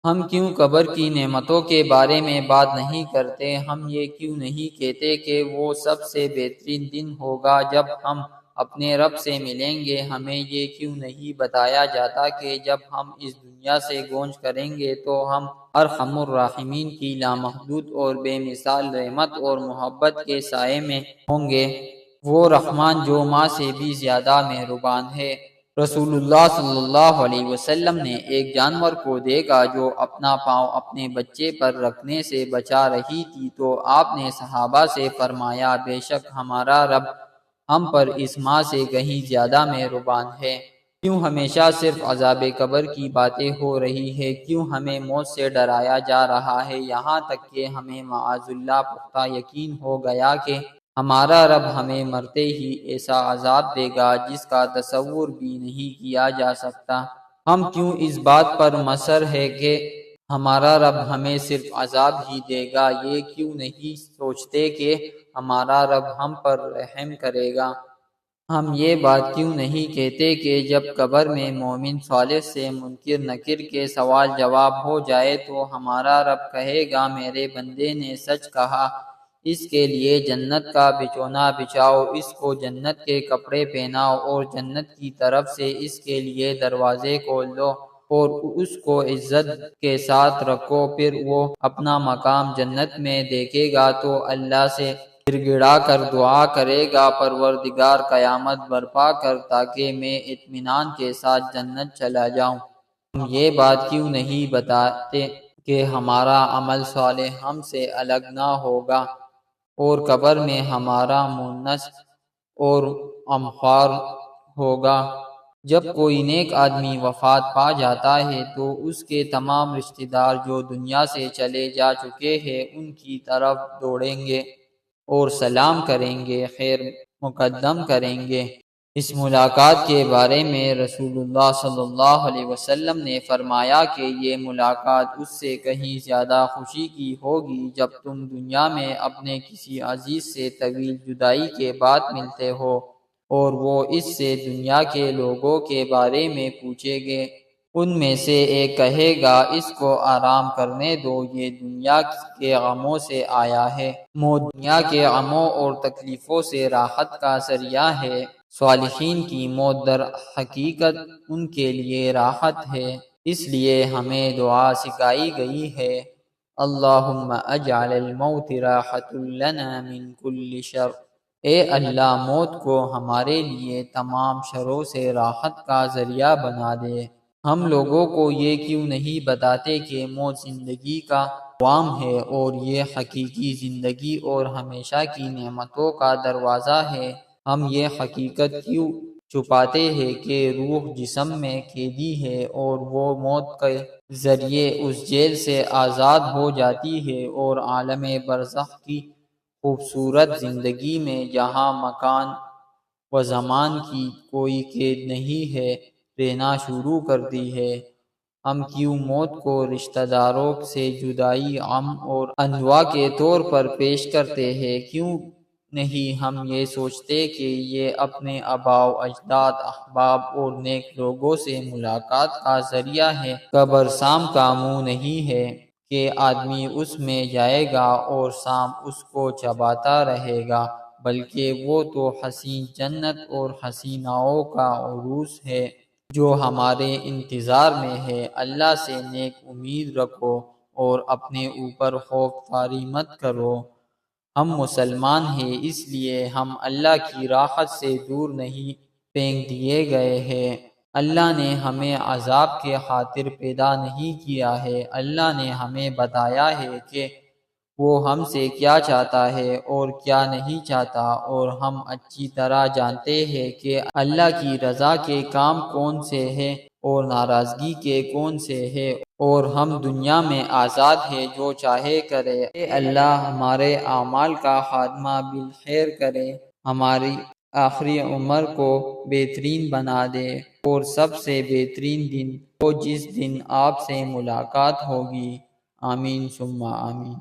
ہم کیوں قبر کی نعمتوں کے بارے میں بات نہیں کرتے؟ ہم یہ کیوں نہیں کہتے کہ وہ سب سے بہترین دن ہوگا جب ہم اپنے رب سے ملیں گے؟ ہمیں یہ کیوں نہیں بتایا جاتا کہ جب ہم اس دنیا سے گونج کریں گے تو ہم ارحم الراحمین کی لامحدود اور بے مثال رحمت اور محبت کے سائے میں ہوں گے، وہ رحمان جو ماں سے بھی زیادہ مہربان ہے۔ رسول اللہ صلی اللہ علیہ وسلم نے ایک جانور کو دیکھا جو اپنا پاؤں اپنے بچے پر رکھنے سے بچا رہی تھی، تو آپ نے صحابہ سے فرمایا، بے شک ہمارا رب ہم پر اس ماں سے کہیں زیادہ مہربان ہے۔ کیوں ہمیشہ صرف عذاب قبر کی باتیں ہو رہی ہے؟ کیوں ہمیں موت سے ڈرایا جا رہا ہے، یہاں تک کہ ہمیں معاذ اللہ پختہ یقین ہو گیا کہ ہمارا رب ہمیں مرتے ہی ایسا عذاب دے گا جس کا تصور بھی نہیں کیا جا سکتا؟ ہم کیوں اس بات پر مصر ہے کہ ہمارا رب ہمیں صرف عذاب ہی دے گا؟ یہ کیوں نہیں سوچتے کہ ہمارا رب ہم پر رحم کرے گا؟ ہم یہ بات کیوں نہیں کہتے کہ جب قبر میں مومن صالح سے منکر نکیر کے سوال جواب ہو جائے تو ہمارا رب کہے گا، میرے بندے نے سچ کہا، اس کے لیے جنت کا بچھونا بچھاؤ، اس کو جنت کے کپڑے پہناؤ اور جنت کی طرف سے اس کے لیے دروازے کھول دو اور اس کو عزت کے ساتھ رکھو۔ پھر وہ اپنا مقام جنت میں دیکھے گا تو اللہ سے گڑ گڑا کر دعا کرے گا، پروردگار قیامت برپا کر تاکہ میں اطمینان کے ساتھ جنت چلا جاؤں۔ ہم یہ بات کیوں نہیں بتاتے کہ ہمارا عمل صالح ہم سے الگ نہ ہوگا اور قبر میں ہمارا مونس اور امخار ہوگا؟ جب کوئی نیک آدمی وفات پا جاتا ہے تو اس کے تمام رشتہ دار جو دنیا سے چلے جا چکے ہیں ان کی طرف دوڑیں گے اور سلام کریں گے، خیر مقدم کریں گے۔ اس ملاقات کے بارے میں رسول اللہ صلی اللہ علیہ وسلم نے فرمایا کہ یہ ملاقات اس سے کہیں زیادہ خوشی کی ہوگی جب تم دنیا میں اپنے کسی عزیز سے طویل جدائی کے بعد ملتے ہو اور وہ اس سے دنیا کے لوگوں کے بارے میں پوچھیں گے۔ ان میں سے ایک کہے گا، اس کو آرام کرنے دو، یہ دنیا کے غموں سے آیا ہے۔ موت دنیا کے غموں اور تکلیفوں سے راحت کا ذریعہ ہے۔ صالحین کی موت در حقیقت ان کے لیے راحت ہے، اس لیے ہمیں دعا سکھائی گئی ہے، اللہم اجعل الموت راحۃ لنا من کل شر۔ اے اللہ، موت کو ہمارے لیے تمام شروں سے راحت کا ذریعہ بنا دے۔ ہم لوگوں کو یہ کیوں نہیں بتاتے کہ موت زندگی کا دوام ہے اور یہ حقیقی زندگی اور ہمیشہ کی نعمتوں کا دروازہ ہے؟ ہم یہ حقیقت کیوں چھپاتے ہیں کہ روح جسم میں قیدی ہے اور وہ موت کے ذریعے اس جیل سے آزاد ہو جاتی ہے اور عالم برزخ کی خوبصورت زندگی میں جہاں مکان و زمان کی کوئی قید نہیں ہے رہنا شروع کرتی ہے۔ ہم کیوں موت کو رشتہ داروں سے جدائی، غم اور اندوہ کے طور پر پیش کرتے ہیں؟ کیوں نہیں ہم یہ سوچتے کہ یہ اپنے آباء و اجداد، احباب اور نیک لوگوں سے ملاقات کا ذریعہ ہے؟ قبر سام کا منہ نہیں ہے کہ آدمی اس میں جائے گا اور سام اس کو چباتا رہے گا، بلکہ وہ تو حسین جنت اور حسیناؤں کا عروس ہے جو ہمارے انتظار میں ہے۔ اللہ سے نیک امید رکھو اور اپنے اوپر خوف طاری مت کرو۔ ہم مسلمان ہیں، اس لیے ہم اللہ کی راحت سے دور نہیں پھینک دیے گئے ہیں۔ اللہ نے ہمیں عذاب کے خاطر پیدا نہیں کیا ہے، اللہ نے ہمیں بتایا ہے کہ وہ ہم سے کیا چاہتا ہے اور کیا نہیں چاہتا، اور ہم اچھی طرح جانتے ہیں کہ اللہ کی رضا کے کام کون سے ہیں اور ناراضگی کے کون سے ہیں، اور ہم دنیا میں آزاد ہیں، جو چاہے کرے۔ اے اللہ، ہمارے اعمال کا خاتمہ بالخیر کرے، ہماری آخری عمر کو بہترین بنا دے اور سب سے بہترین دن وہ جس دن آپ سے ملاقات ہوگی۔ آمین ثم آمین۔